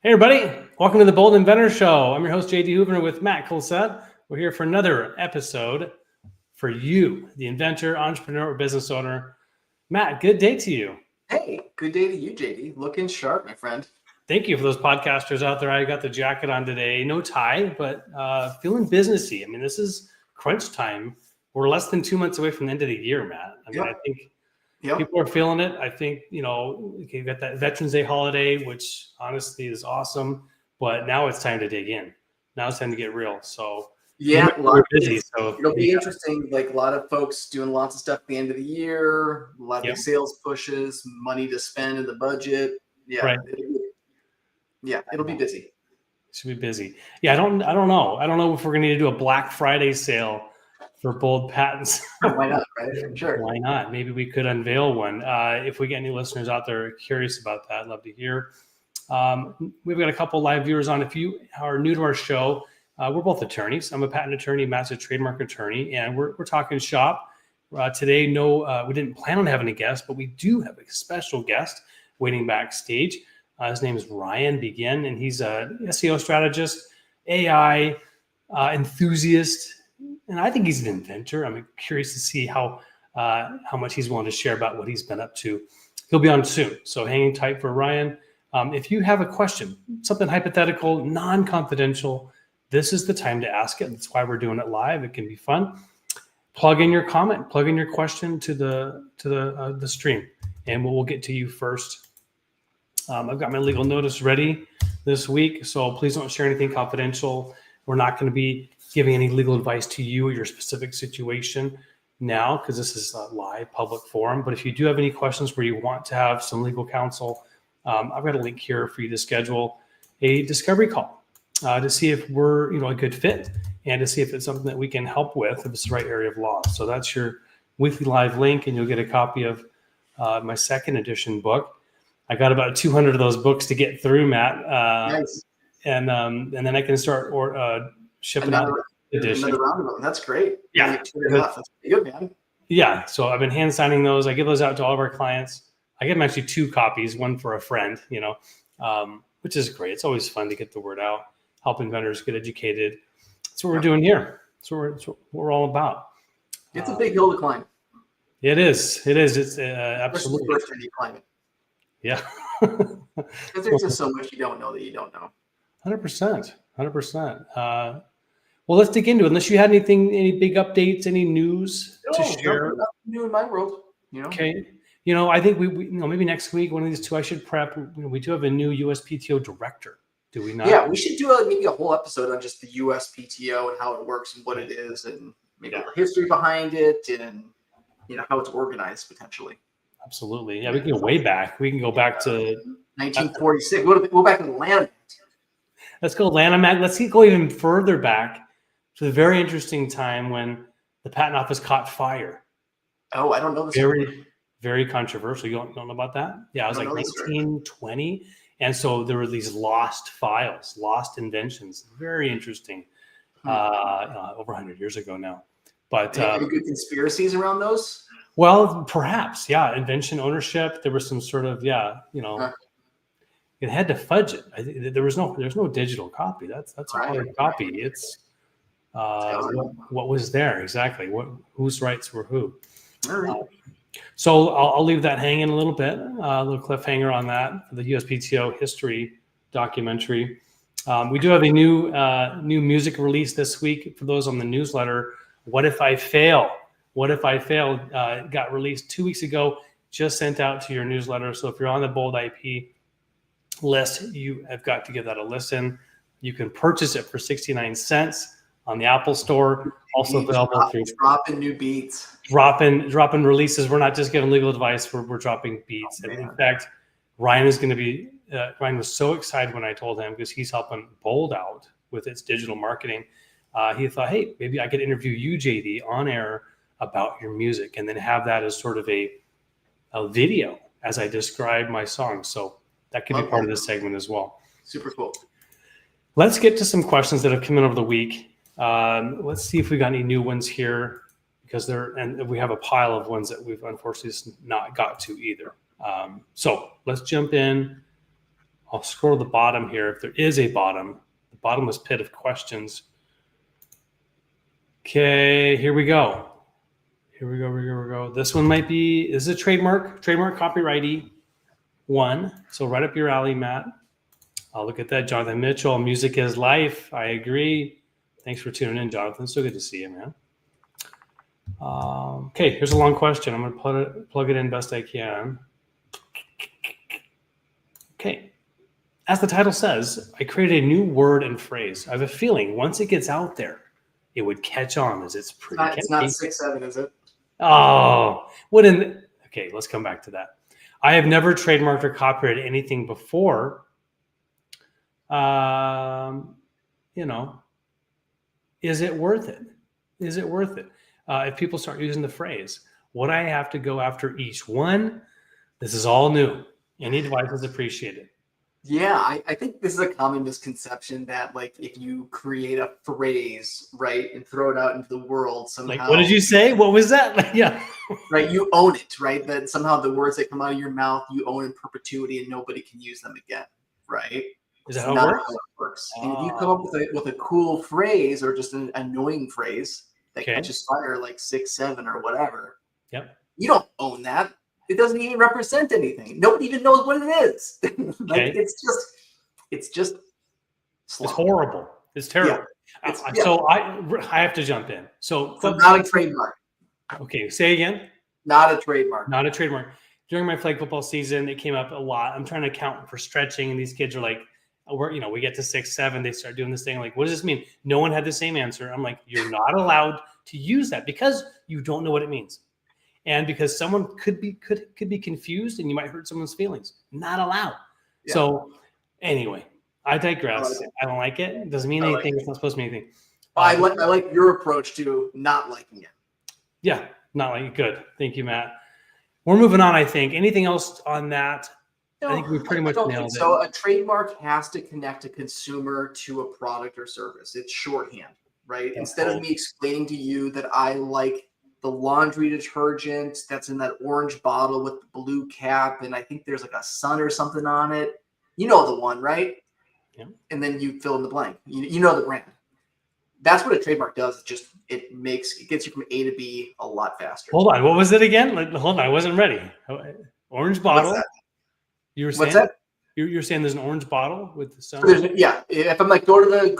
Hey everybody, welcome to the Bold Inventor Show. I'm your host, JD Houvener with Matt Kulseth. We're here for another episode for you, the inventor, entrepreneur, or business owner. Matt, good day to you. Hey, good day to you, JD. Looking sharp, my friend. Thank you for those podcasters out there. I got the jacket on today, no tie, but feeling businessy. I mean, this is crunch time. We're less than 2 months away from the end of the year, Matt. I mean, I think people are feeling it. I think, you've got that Veterans Day holiday, which honestly is awesome, but now it's time to dig in. Now it's time to get real. So we're busy. So it'll be interesting. Like a lot of folks doing lots of stuff at the end of the year, a lot of sales pushes, money to spend in the budget. Right. It'll be busy. Should be busy. Yeah, I don't know. I don't know if we're going to need to do a Black Friday sale for bold patents. Why not? Right? Sure. Why not? Maybe we could unveil one. If we get any listeners out there curious about that, I'd love to hear. We've got a couple live viewers on. If you are new to our show, we're both attorneys. I'm a patent attorney, Matt's a trademark attorney, and we're talking shop. Today, we didn't plan on having a guest, but we do have a special guest waiting backstage. His name is Ryan Begin, and he's a SEO strategist, AI enthusiast, and I think he's an inventor. I'm curious to see how much he's willing to share about what he's been up to. He'll be on soon, so hang tight for Ryan. If you have a question, something hypothetical, non-confidential, this is the time to ask it. That's why we're doing it live. It can be fun. Plug in your comment, plug in your question to the stream, and we'll get to you first. I've got my legal notice ready this week, so please don't share anything confidential. We're not going to be giving any legal advice to you or your specific situation now because this is a live public forum. But if you do have any questions where you want to have some legal counsel, I've got a link here for you to schedule a discovery call to see if we're a good fit and to see if it's something that we can help with if it's the right area of law. So that's your weekly live link, and you'll get a copy of my second edition book. I got about 200 of those books to get through, Matt. Nice. And then I can start shipping out edition. Another round of them. That's great. Yeah. That's pretty good, man. Yeah. So I've been hand signing those. I give those out to all of our clients. I give them actually 2 copies, one for a friend, which is great. It's always fun to get the word out, help inventors get educated. That's what we're doing here. That's what we're all about. It's a big hill to climb. It is. It's absolutely. First time you climb it. Yeah. Because there's just so much you don't know that you don't know. 100%. Well, let's dig into it. Unless you had any big updates, any news to share. Nothing new in my world. Okay. I think we maybe next week, one of these 2, I should prep. We do have a new USPTO director. Do we not? Yeah, we should do maybe a whole episode on just the USPTO and how it works and what it is and maybe the history behind it and how it's organized potentially. Absolutely. Yeah, we can go way back. We can go back to 1946. Go back to the Lanham Act. Let's go Lanham Act. Let's go even further back to the very interesting time when the Patent Office caught fire. Oh, I don't know this. Very, very controversial. You don't know about that? Yeah, it was like 1920. And so there were these lost files, lost inventions. Very interesting. Over 100 years ago now. But any good conspiracies around those? Well, perhaps, yeah. Invention ownership. There was some sort of, it had to fudge it. There's no digital copy. That's a hard copy. It's what was there exactly. Whose rights were who. All right. So I'll leave that hanging a little bit. A little cliffhanger on that for the USPTO history documentary. We do have a new music release this week for those on the newsletter. What If I Fail? What If I Fail got released 2 weeks ago, just sent out to your newsletter. So if you're on the Bold IP list, you have got to give that a listen. You can purchase it for 69 cents on the Apple Store. Also available through dropping new beats. Dropping releases. We're not just giving legal advice. We're dropping beats. And in fact, Ryan is going to be, Ryan was so excited when I told him because he's helping Bold out with its digital marketing. He thought, hey, maybe I could interview you, JD, on air about your music and then have that as sort of a video as I describe my song. So that could be part of this segment as well. Super cool. Let's get to some questions that have come in over the week. Let's see if we got any new ones here because we have a pile of ones that we've unfortunately not got to either. So let's jump in. I'll scroll to the bottom here. If there is a bottom, the bottomless pit of questions. Okay, here we go. Here we go. This one might be, is it trademark copyrighty one. So right up your alley, Matt. I'll look at that. Jonathan Mitchell, music is life. I agree. Thanks for tuning in, Jonathan. So good to see you, man. Okay, here's a long question. I'm going to plug it in best I can. Okay. As the title says, I created a new word and phrase. I have a feeling once it gets out there, it would catch on as it's pretty. It's not 6-7, is it? Oh, okay, let's come back to that. I have never trademarked or copyrighted anything before. Is it worth it? Is it worth it? If people start using the phrase, would I have to go after each one? This is all new. Any advice is appreciated. Yeah, I think this is a common misconception that like if you create a phrase, right, and throw it out into the world somehow. Like, what did you say? What was that? Yeah. Right, you own it, right? That somehow the words that come out of your mouth, you own in perpetuity and nobody can use them again, right? Is that how it works? And if you come up with a cool phrase or just an annoying phrase that catches fire like 6-7 or whatever, you don't own that. It doesn't even represent anything. Nobody even knows what it is. Like, it's just it's horrible. It's terrible. Yeah. So I have to jump in. So not a trademark. Okay, say again. Not a trademark. Not a trademark. During my flag football season, it came up a lot. I'm trying to account for stretching, and these kids are like, we get to 6-7, they start doing this thing. Like, what does this mean? No one had the same answer. I'm like, you're not allowed to use that because you don't know what it means. And because someone could be confused and you might hurt someone's feelings. Not allowed. Yeah. So anyway, I digress. I don't like it. It doesn't mean anything. It's not supposed to mean anything. I like your approach to not liking it. Yeah, not like it. Good. Thank you, Matt. We're moving on, I think. Anything else on that? No, I think we pretty much nailed it. So a trademark has to connect a consumer to a product or service. It's shorthand, right? That's Instead of me explaining to you that I like the laundry detergent that's in that orange bottle with the blue cap, and I think there's like a sun or something on it. You know the one, right? Yeah. And then you fill in the blank. You know the brand. That's what a trademark does. It gets you from A to B a lot faster. Hold on, what was it again? Hold on, I wasn't ready. Orange bottle. What's that? You were saying? What's that? You're saying there's an orange bottle with the sun? Yeah. If I'm like go to the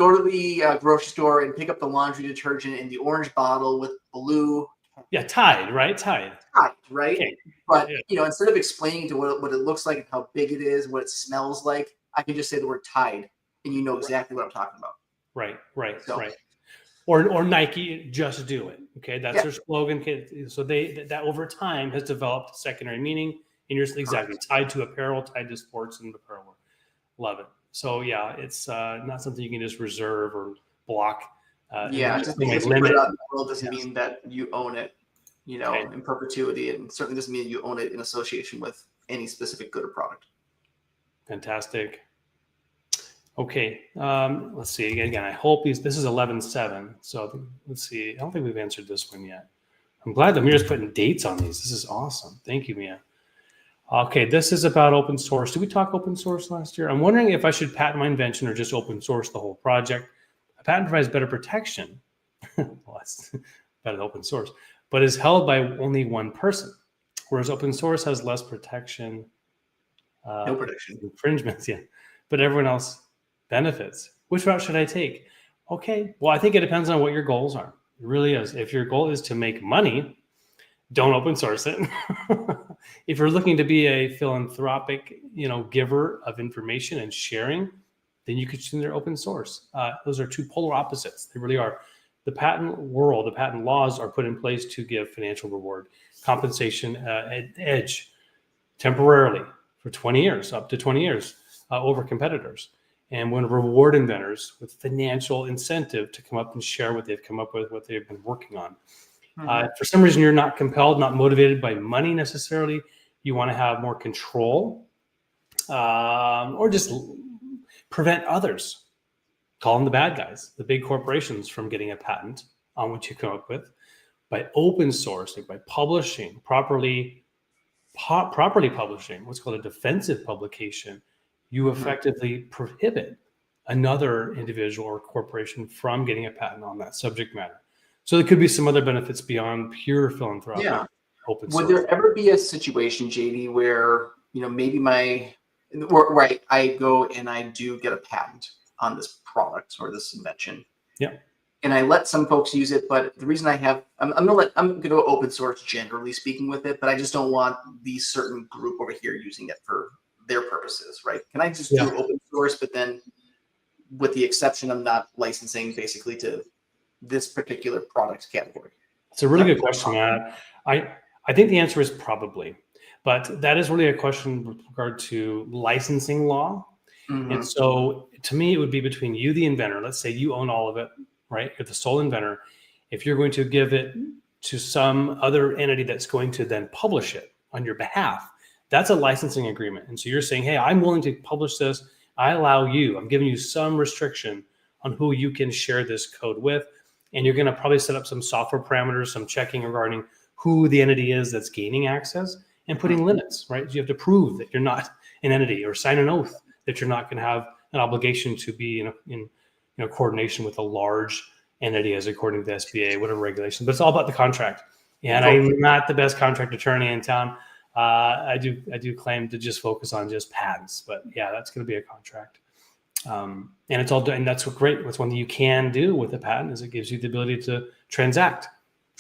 grocery store and pick up the laundry detergent in the orange bottle with blue. Yeah, Tide, right? Tide, right? Okay. But instead of explaining to what it looks like and how big it is, what it smells like, I can just say the word Tide, and you know exactly what I'm talking about. Right. Or Nike, just do it. Okay, that's their slogan. So that over time has developed secondary meaning, and you're exactly tied to apparel, tied to sports and apparel. Love it. So yeah, it's not something you can just reserve or block. Just because you put it out in the world doesn't mean that you own it, in perpetuity, and certainly doesn't mean you own it in association with any specific good or product. Fantastic. Okay, let's see. Again, I hope this is 11-7. So let's see. I don't think we've answered this one yet. I'm glad that Mia's putting dates on these. This is awesome. Thank you, Mia. Okay, this is about open source. Did we talk open source last year? I'm wondering if I should patent my invention or just open source the whole project. A patent provides better protection. Well, that's better than open source, but is held by only one person, whereas open source has less protection. No protection. Infringements, yeah. But everyone else benefits. Which route should I take? Okay, well, I think it depends on what your goals are. It really is. If your goal is to make money, don't open source it. If you're looking to be a philanthropic, giver of information and sharing, then you could consider open source. Those are two polar opposites. They really are. The patent world, the patent laws are put in place to give financial reward, compensation edge temporarily for 20 years, up to 20 years over competitors. And when reward inventors with financial incentive to come up and share what they've come up with, what they've been working on. For some reason, you're not compelled, not motivated by money necessarily. You want to have more control or just prevent others. Call them the bad guys, the big corporations, from getting a patent on what you come up with. By open sourcing, by publishing, properly publishing, what's called a defensive publication, you effectively prohibit another individual or corporation from getting a patent on that subject matter. So there could be some other benefits beyond pure philanthropic open source. Would there ever be a situation, JD, where maybe where I go and I do get a patent on this product or this invention? Yeah. And I let some folks use it, but the reason I'm gonna go open source generally speaking with it, but I just don't want the certain group over here using it for their purposes, right? Can I just do open source, but then with the exception of not licensing basically to this particular product category? It's a really good question, Matt. I think the answer is probably, but that is really a question with regard to licensing law. And so to me, it would be between you, the inventor. Let's say you own all of it, right? You're the sole inventor. If you're going to give it to some other entity that's going to then publish it on your behalf, that's a licensing agreement. And so you're saying, hey, I'm willing to publish this. I allow you, I'm giving you some restriction on who you can share this code with. And you're going to probably set up some software parameters, some checking regarding who the entity is that's gaining access, and putting limits, right? You have to prove that you're not an entity or sign an oath that you're not going to have an obligation to be in coordination with a large entity as according to the SBA, whatever regulation. But it's all about the contract. And I'm not the best contract attorney in town. I do claim to just focus on just patents, but yeah, that's going to be a contract. And it's all done. And that's great. What's one thing you can do with a patent is it gives you the ability to transact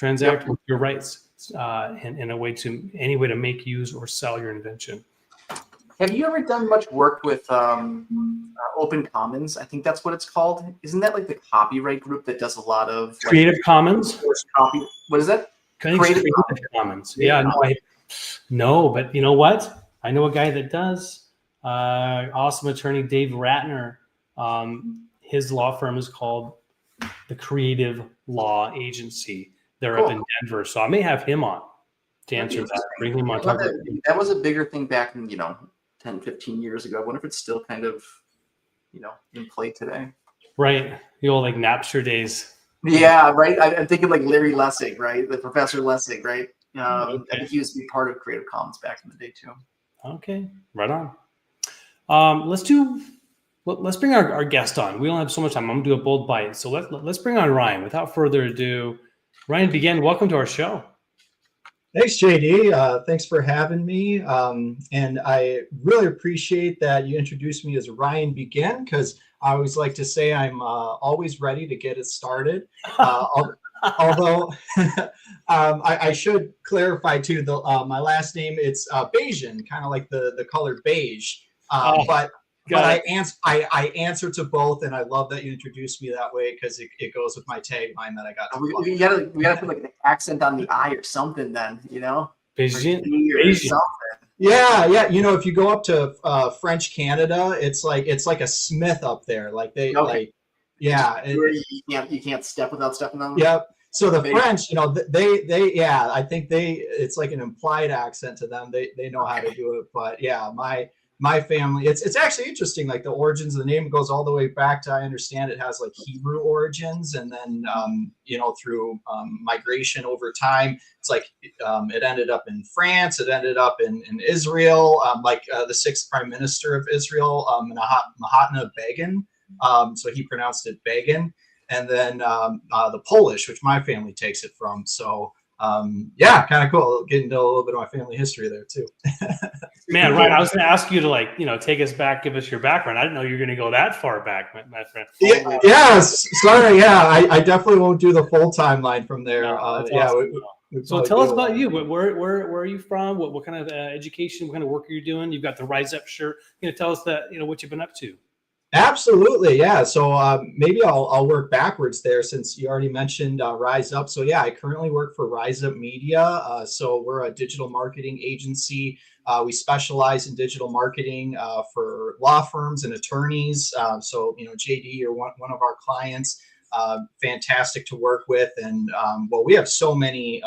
with your rights in a way any way to make, use, or sell your invention. Have you ever done much work with Open Commons? I think that's what it's called. Isn't that like the copyright group that does a lot of Creative Commons? What is that? Creative Commons. Yeah, no, but you know what? I know a guy that does. Awesome attorney Dave Ratner. His law firm is called the Creative Law Agency. They're up in Denver, so I may have him on to answer that. Bring him on. That was a bigger thing back in 10, 15 years ago. I wonder if it's still kind of in play today. Right, the old like Napster days. Yeah, right. I'm thinking like Larry Lessig, right? The Professor Lessig, right? I think he used to be part of Creative Commons back in the day too. Okay, right on. Let's bring our guest on. We don't have so much time. I'm gonna do a bold bite. So let's bring on Ryan. Without further ado, Ryan Begin, welcome to our show. Thanks, JD. Thanks for having me. And I really appreciate that you introduced me as Ryan Begin, because I always like to say I'm always ready to get it started. Although I should clarify too, my last name, it's Bayesian, kind of like the color beige. But I answer to both, and I love that you introduced me that way because it goes with my tagline that I got. We gotta put like an accent on the I or something, then Bayesian. Yeah. If you go up to French Canada, it's like a Smith up there. Like they you can't step without stepping on them. Yep. So the French, I think it's like an implied accent to them. They know how to do it. But yeah, my family, it's actually interesting. Like the origins of the name goes all the way back to, I understand it has like Hebrew origins, and then through migration over time, it's like it ended up in France, it ended up in Israel, the sixth prime minister of Israel, Mahatma Begin. So he pronounced it Begin, and then the Polish, which my family takes it from. So kind of cool. Getting to a little bit of my family history there too. Man, right. I was going to ask you to take us back, give us your background. I didn't know you were going to go that far back, my friend. Sorry. I definitely won't do the full timeline from there. No, awesome. So tell us about you. Where are you from? What kind of education, what kind of work are you doing? You've got the Rise Up shirt. Tell us what you've been up to. Absolutely. Yeah. So maybe I'll work backwards there, since you already mentioned Rise Up. So yeah, I currently work for Rise Up Media. So we're a digital marketing agency. We specialize in digital marketing for law firms and attorneys. So JD, you're one of our clients. Fantastic to work with. And we have so many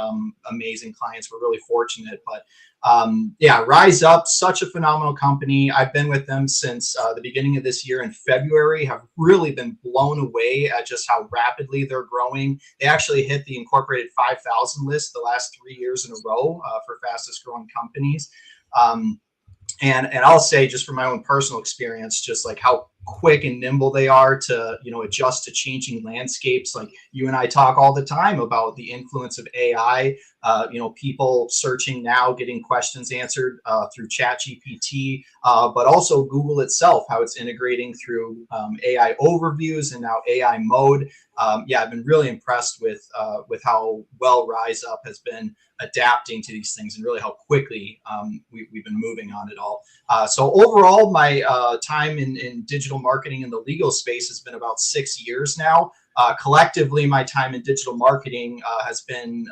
amazing clients. We're really fortunate. But Rise Up, such a phenomenal company. I've been with them since the beginning of this year in February. Have really been blown away at just how rapidly they're growing. They actually hit the Incorporated 5,000 list the last 3 years in a row for fastest growing companies. And I'll say, just from my own personal experience, just like how quick and nimble they are to, adjust to changing landscapes. Like you and I talk all the time about the influence of AI. People searching now, getting questions answered through ChatGPT, but also Google itself, how it's integrating through AI overviews and now AI mode. I've been really impressed with how well Rise Up has been adapting to these things and really how quickly we've been moving on it all. So overall, my time in digital marketing in the legal space has been about 6 years now. Collectively, my time in digital marketing has been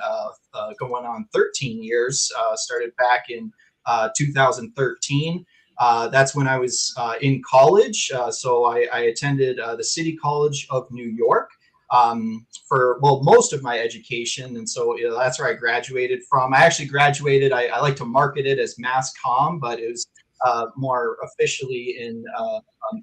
going on 13 years. Started back in 2013. That's when I was in college. So I attended the City College of New York for most of my education, and so that's where I graduated from. I actually graduated. I like to market it as mass comm, but it was more officially in a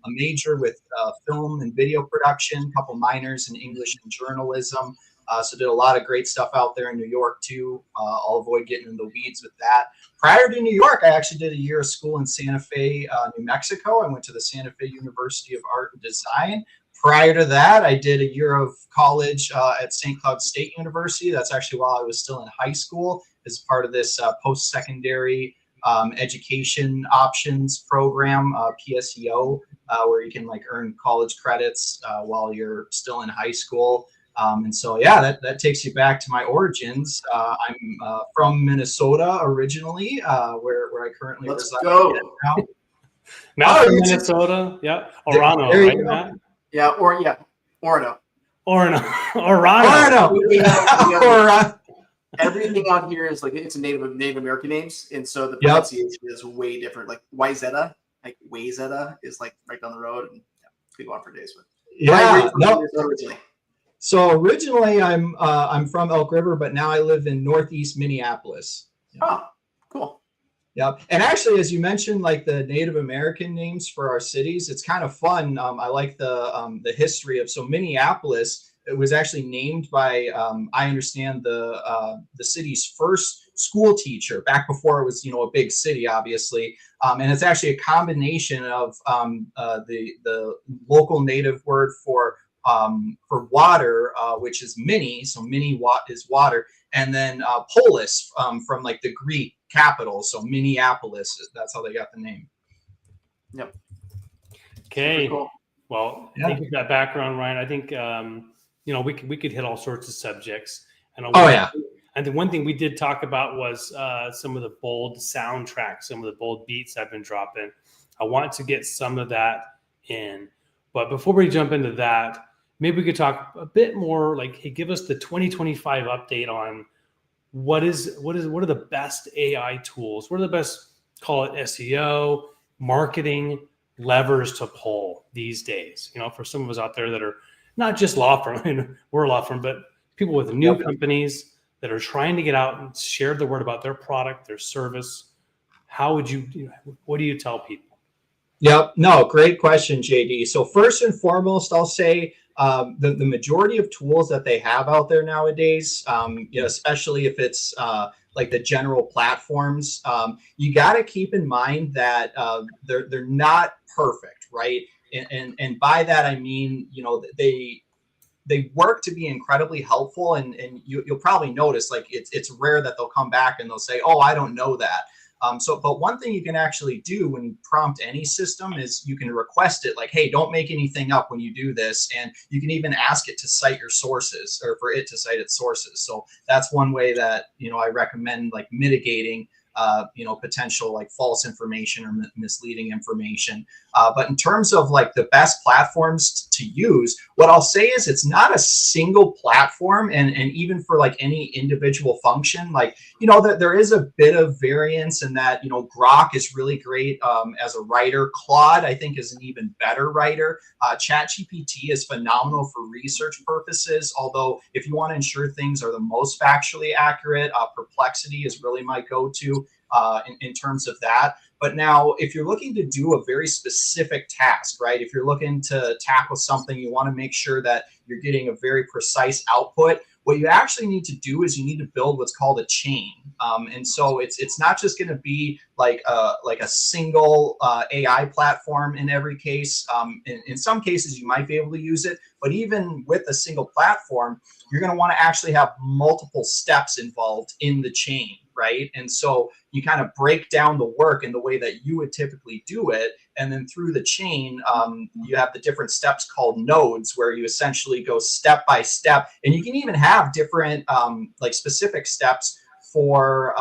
major with film and video production, a couple minors in English and journalism. So did a lot of great stuff out there in New York too. I'll avoid getting in the weeds with that. Prior to New York, I actually did a year of school in Santa Fe, New Mexico. I went to the Santa Fe University of Art and Design. Prior to that, I did a year of college at St. Cloud State University. That's actually while I was still in high school as part of this post-secondary education options program, PSEO, where you can earn college credits while you're still in high school. And so, that takes you back to my origins. I'm from Minnesota originally, where I currently Let's reside go. now. Matt from Minnesota. Yeah. Orano, right, Matt? Yeah, Orano. Orano. Everything out here is it's Native American names, and so the pronunciation is way different. Like Wayzata, Wayzata is right down the road, and could go on for days. But So originally, I'm from Elk River, but now I live in Northeast Minneapolis. Oh, cool. Yep. And actually, as you mentioned, the Native American names for our cities, it's kind of fun. I like the history of, so Minneapolis, it was actually named by, I understand, the city's first school teacher back before it was, a big city, obviously. And it's actually a combination of the local Native word for water, which is mini, so mini is water, and then polis from the Greek capital, so Minneapolis. That's how they got the name. Yep. Okay. Cool. Well, thank you for that background, Ryan. I think we could hit all sorts of subjects. And and the one thing we did talk about was some of the bold soundtracks, some of the bold beats I've been dropping. I want to get some of that in, but before we jump into that, maybe we could talk a bit more. Hey, give us the 2025 update on what are the best AI tools? What are the best, call it SEO, marketing levers to pull these days? For some of us out there that are not just law firm, we're a law firm, but people with new companies that are trying to get out and share the word about their product, their service. What do you tell people? Yep. No, great question, JD. So first and foremost, I'll say the majority of tools that they have out there nowadays, especially if it's the general platforms, you got to keep in mind that they're not perfect, right? And by that I mean, they work to be incredibly helpful, and you'll probably notice it's rare that they'll come back and they'll say, "Oh, I don't know that." But one thing you can actually do when you prompt any system is you can request it hey, don't make anything up when you do this. And you can even ask it to cite your sources, or for it to cite its sources. So that's one way that, I recommend mitigating, potential false information or misleading information. But in terms of the best platforms to use, what I'll say is it's not a single platform, and even for any individual function, there is a bit of variance in that, Grok is really great as a writer. Claude, I think, is an even better writer. ChatGPT is phenomenal for research purposes, although if you want to ensure things are the most factually accurate, Perplexity is really my go-to in terms of that. But now, if you're looking to do a very specific task, right? If you're looking to tackle something, you want to make sure that you're getting a very precise output. what you actually need to do is you need to build what's called a chain. And so it's not just going to be like a single AI platform in every case. In some cases, you might be able to use it, but even with a single platform, you're going to want to actually have multiple steps involved in the chain, right? And so you kind of break down the work in the way that you would typically do it. And then through the chain, you have the different steps called nodes, where you essentially go step by step. And you can even have different like specific steps for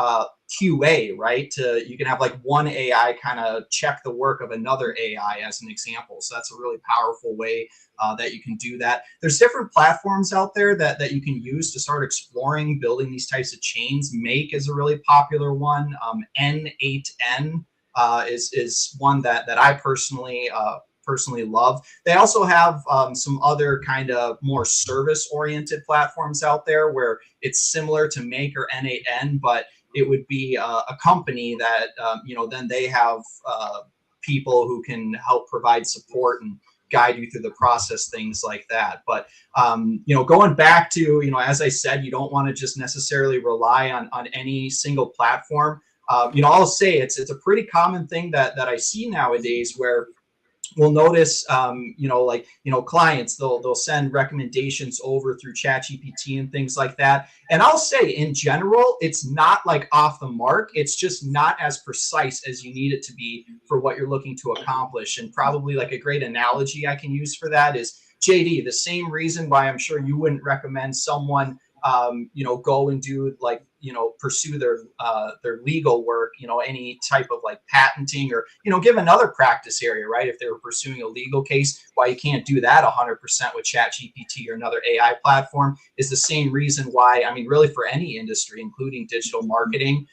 QA, right? You can have like one AI kind of check the work of another AI as an example. So that's a really powerful way that you can do that. There's different platforms out there that you can use to start exploring building these types of chains. Make is a really popular one. N8N is one that I personally love. They also have some other kind of more service-oriented platforms out there where it's similar to Make or N8N, but it would be a company that then they have people who can help provide support and guide you through the process, things like that. But going back to, as I said, you don't want to just necessarily rely on any single platform. I'll say it's a pretty common thing that I see nowadays, where we'll notice, clients, they'll send recommendations over through ChatGPT and things like that. And I'll say in general, it's not like off the mark. It's just not as precise as you need it to be for what you're looking to accomplish. And probably like a great analogy I can use for that is JD, the same reason why I'm sure you wouldn't recommend someone go and do pursue their legal work, any type of like patenting or, give another practice area, right? If they were pursuing a legal case, why you can't do that 100% with ChatGPT or another AI platform is the same reason why, really for any industry, including digital marketing,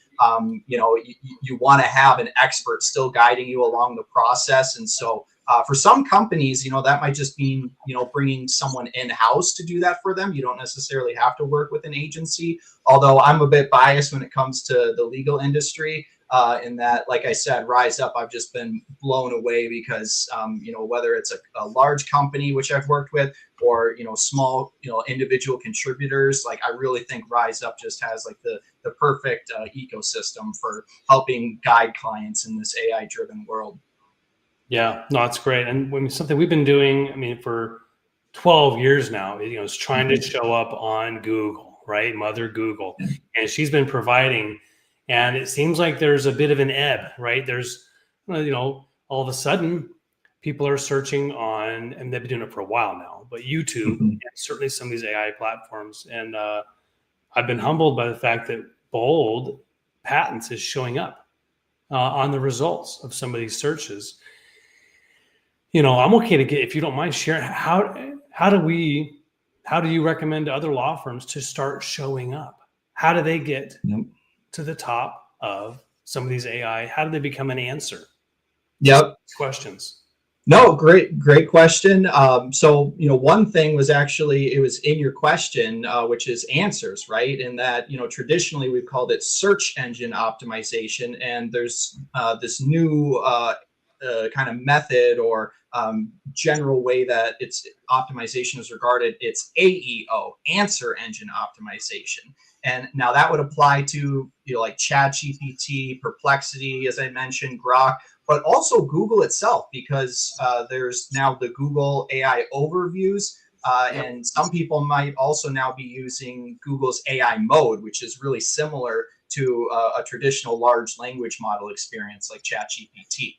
you want to have an expert still guiding you along the process. And so for some companies, that might just mean, bringing someone in-house to do that for them. You don't necessarily have to work with an agency, although I'm a bit biased when it comes to the legal industry, in that, like I said, Rise Up, I've just been blown away because, whether it's a large company, which I've worked with, or, small, individual contributors, like I really think Rise Up just has like the perfect ecosystem for helping guide clients in this AI-driven world. Yeah, no, it's great. And something we've been doing, for 12 years now, is trying to show up on Google, right? Mother Google. And she's been providing, and it seems like there's a bit of an ebb, right? There's, all of a sudden people are searching on, and they've been doing it for a while now, but YouTube and certainly some of these AI platforms. And I've been humbled by the fact that Bold Patents is showing up on the results of some of these searches. I'm okay to get, if you don't mind sharing, how do you recommend to other law firms to start showing up? How do they get to the top of some of these AI? How do they become an answer? Yep. Questions. No, great question. So, one thing was actually, it was in your question, which is answers, right? And that, traditionally we've called it search engine optimization. And there's this new kind of method or general way that it's optimization is regarded. It's AEO, answer engine optimization. And now that would apply to, like ChatGPT, Perplexity, as I mentioned, Grok, but also Google itself, because there's now the Google AI overviews. And some people might also now be using Google's AI mode, which is really similar to a traditional large language model experience like ChatGPT.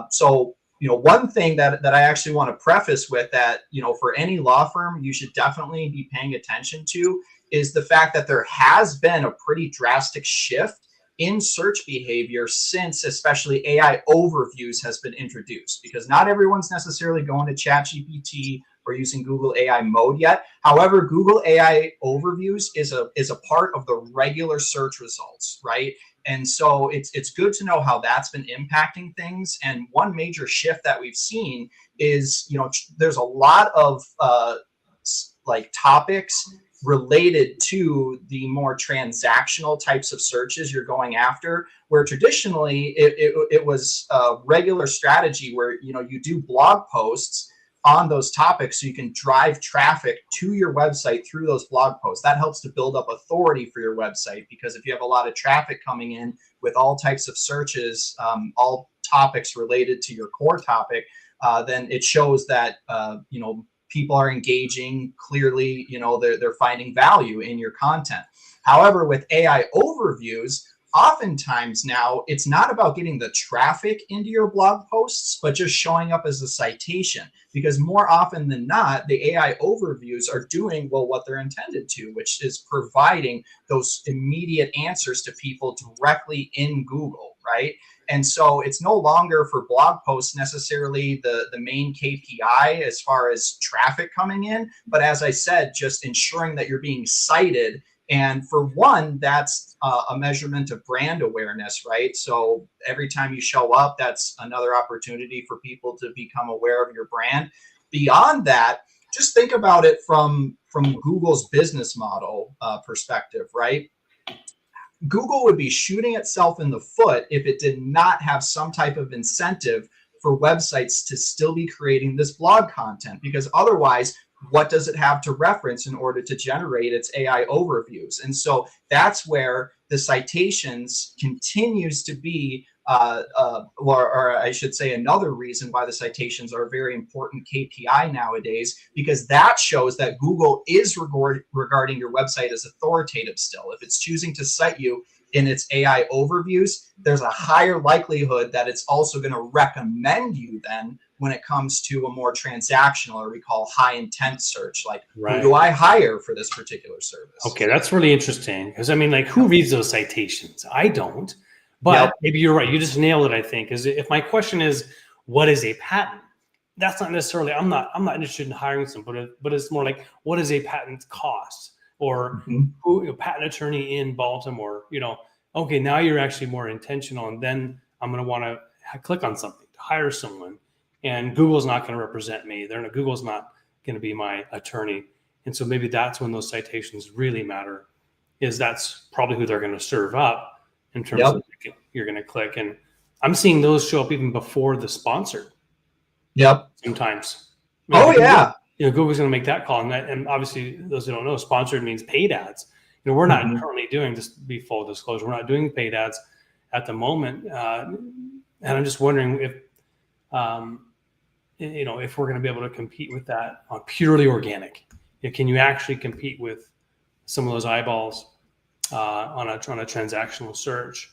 So, one thing that I actually want to preface with that, for any law firm, you should definitely be paying attention to is the fact that there has been a pretty drastic shift in search behavior since especially AI overviews has been introduced, because not everyone's necessarily going to ChatGPT or using Google AI mode yet. However, Google AI overviews is a part of the regular search results, right? And so it's good to know how that's been impacting things. And one major shift that we've seen is, there's a lot of topics related to the more transactional types of searches you're going after, where traditionally it was a regular strategy where, you do blog posts, on those topics so you can drive traffic to your website through those blog posts. That helps to build up authority for your website, because if you have a lot of traffic coming in with all types of searches, all topics related to your core topic, then it shows that people are engaging clearly. They're finding value in your content. However, with AI overviews, oftentimes now it's not about getting the traffic into your blog posts, but just showing up as a citation, because more often than not, the AI overviews are doing what they're intended to, which is providing those immediate answers to people directly in Google, right? And so it's no longer for blog posts necessarily the main KPI as far as traffic coming in, but as I said, just ensuring that you're being cited. And for one, that's a measurement of brand awareness, right? So every time you show up, that's another opportunity for people to become aware of your brand. Beyond that, just think about it from Google's business model perspective, right? Google would be shooting itself in the foot if it did not have some type of incentive for websites to still be creating this blog content, because otherwise, what does it have to reference in order to generate its AI overviews? And so that's where the citations continues to be, or I should say another reason why the citations are a very important KPI nowadays, because that shows that Google is regarding your website as authoritative still. If it's choosing to cite you in its AI overviews, there's a higher likelihood that it's also going to recommend you then when it comes to a more transactional, or we call high intent search, like Right. Who do I hire for this particular service? Okay, that's really interesting, because I mean, like, who reads those citations? I don't, but maybe you're right. You just nailed it, I think. Is if my question is, what is a patent? That's not necessarily, I'm not interested in hiring someone, but it's more like, what does a patent cost? Or who, a patent attorney in Baltimore, okay, now you're actually more intentional, and then I'm going to want to click on something to hire someone. And Google's not going to represent me. Google's not going to be my attorney. And so maybe that's when those citations really matter, is that's probably who they're going to serve up in terms of you're going to click. And I'm seeing those show up even before the sponsored. Sometimes. Google's going to make that call. And obviously, those who don't know, sponsored means paid ads. We're not currently doing, just to be full disclosure, we're not doing paid ads at the moment. And I'm just wondering if we're going to be able to compete with that on purely organic. Can you actually compete with some of those eyeballs on a transactional search?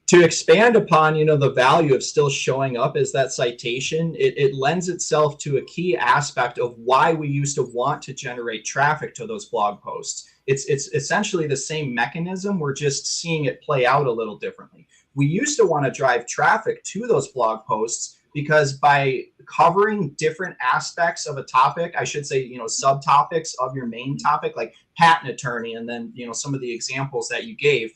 To expand upon, the value of still showing up as that citation, it lends itself to a key aspect of why we used to want to generate traffic to those blog posts. It's essentially the same mechanism. We're just seeing it play out a little differently. We used to want to drive traffic to those blog posts because by covering different aspects of a topic, I should say, subtopics of your main topic, like patent attorney, and then, some of the examples that you gave,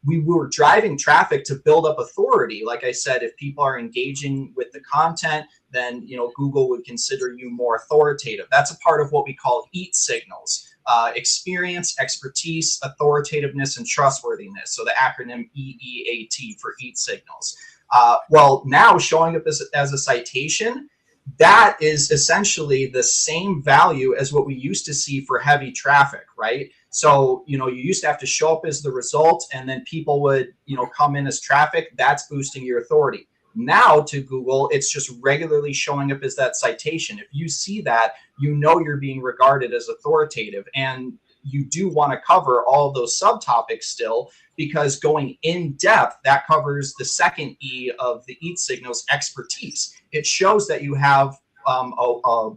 we were driving traffic to build up authority. Like I said, if people are engaging with the content, then, Google would consider you more authoritative. That's a part of what we call EAT signals. Experience, expertise, authoritativeness, and trustworthiness. So the acronym EEAT for EAT signals. Well, now showing up as a citation, that is essentially the same value as what we used to see for heavy traffic, right? So, you used to have to show up as the result, and then people would, come in as traffic. That's boosting your authority. Now to Google, it's just regularly showing up as that citation. If you see that, you're being regarded as authoritative, and you do want to cover all of those subtopics still, because going in depth, that covers the second E of the EAT signals, expertise. It shows that you have a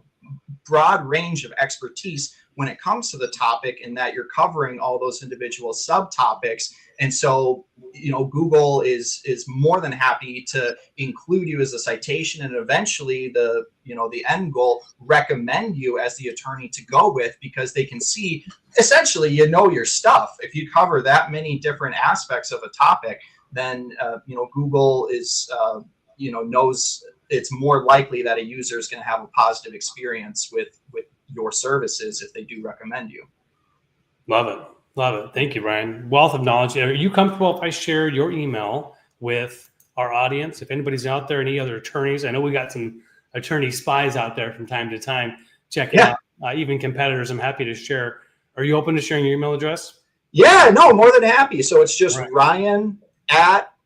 broad range of expertise when it comes to the topic, and that you're covering all those individual subtopics. And so, Google is more than happy to include you as a citation, and eventually the end goal, recommend you as the attorney to go with, because they can see essentially your stuff. If you cover that many different aspects of a topic, then Google is knows it's more likely that a user is going to have a positive experience with your services if they do recommend you. Love it. Thank you, Ryan. Wealth of knowledge. Are you comfortable if I share your email with our audience. If anybody's out there, any other attorneys, I know we got some attorney spies out there from time to time. Check it out. Even competitors, I'm happy to share. Are you open to sharing your email address? Yeah, no, more than happy. So it's just Right.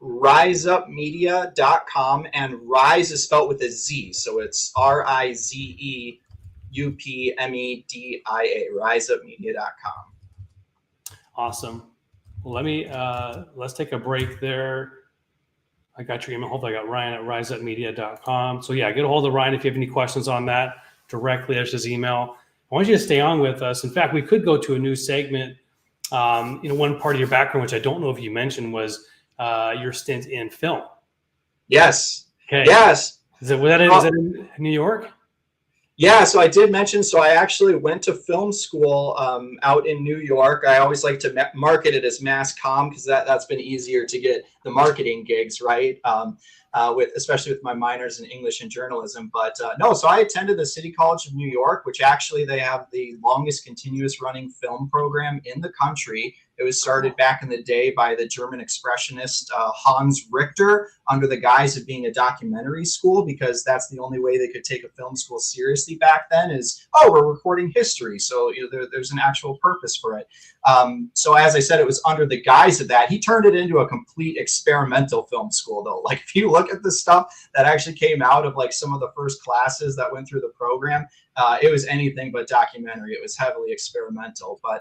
Ryan@riseupmedia.com, and Rise is spelled with a Z. So it's RIZEUPMEDIA, riseupmedia.com. Awesome. Well, let's take a break there. I got your email. Hopefully I got Ryan@riseupmedia.com. So yeah, get a hold of Ryan if you have any questions on that directly. There's his email. I want you to stay on with us. In fact, we could go to a new segment. One part of your background, which I don't know if you mentioned, was your stint in film. Yes. Okay. Yes. Was that in New York? Yeah, so I did mention, so I actually went to film school out in New York. I always like to market it as mass comm because that's been easier to get the marketing gigs, right? Especially with my minors in English and journalism. But no, so I attended the City College of New York, which actually they have the longest continuous running film program in the country. It was started back in the day by the German expressionist Hans Richter under the guise of being a documentary school, because that's the only way they could take a film school seriously back then is, oh, we're recording history. So there's an actual purpose for it. So as I said, it was under the guise of that. He turned it into a complete experimental film school, though. Like if you look at the stuff that actually came out of like some of the first classes that went through the program, it was anything but documentary. It was heavily experimental, but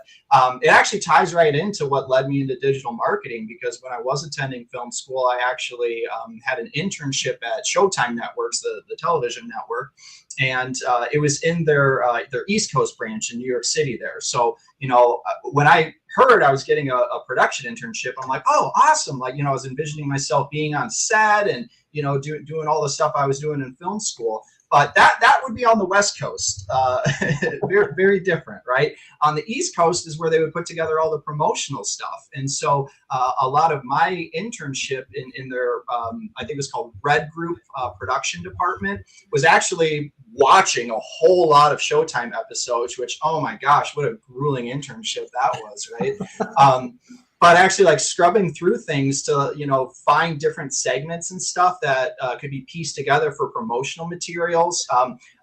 it actually ties right into what led me into digital marketing, because when I was attending film school, I actually had an internship at Showtime Networks, the television network, and it was in their East Coast branch in New York City there. So, when I heard I was getting a production internship, I'm like, oh, awesome. Like, I was envisioning myself being on set and, doing all the stuff I was doing in film school. But that would be on the West Coast, very, very different, right? On the East Coast is where they would put together all the promotional stuff. And so a lot of my internship in their, I think it was called Red Group production department, was actually watching a whole lot of Showtime episodes, which, oh my gosh, what a grueling internship that was, right? But actually like scrubbing through things to, find different segments and stuff that could be pieced together for promotional materials.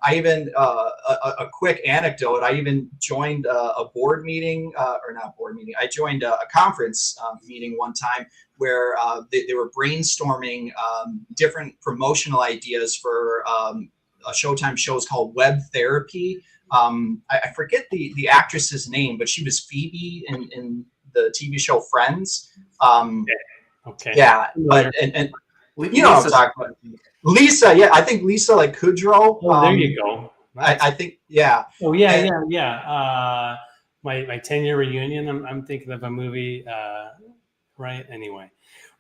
I even, a quick anecdote, I even joined a board meeting, or not board meeting, I joined a conference meeting one time where they were brainstorming different promotional ideas for a Showtime show called Web Therapy. I forget the actress's name, but she was Phoebe in the TV show Friends. Okay. Yeah, but and What I'm talking about. Lisa, yeah, I think Lisa like Kudrow. Oh, there you go. Nice. I think, yeah. Oh yeah, yeah. My 10-year reunion. I'm thinking of a movie. Right. Anyway,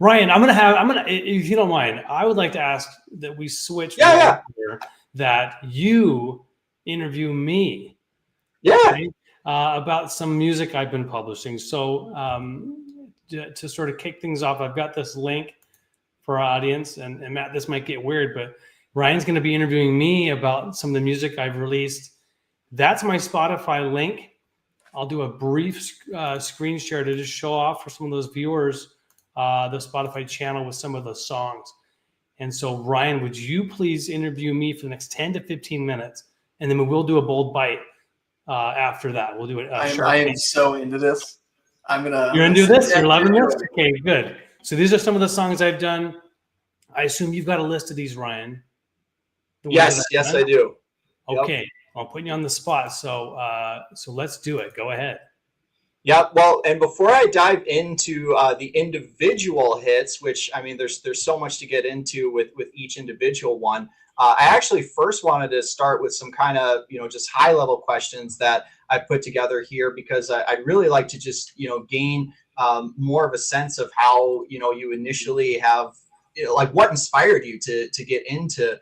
Ryan, I'm gonna if you don't mind, I would like to ask that we switch. Yeah. Here, that you interview me. Yeah. Okay? About some music I've been publishing. So to sort of kick things off, I've got this link for our audience. And Matt, this might get weird, but Ryan's going to be interviewing me about some of the music I've released. That's my Spotify link. I'll do a brief screen share to just show off for some of those viewers the Spotify channel with some of the songs. And so, Ryan, would you please interview me for the next 10 to 15 minutes? And then we'll do a bold bite. After that, we'll do it. I am so into this. You're gonna do this? You're loving this? Okay, good. So these are some of the songs I've done. I assume you've got a list of these, Ryan. Yes, I do. Okay, yep. I'm putting you on the spot. So let's do it. Go ahead. Yeah, well, and before I dive into the individual hits, which I mean, there's so much to get into with each individual one. I actually first wanted to start with some kind of, just high level questions that I put together here, because I'd really like to just, gain more of a sense of how, you initially have, like what inspired you to get into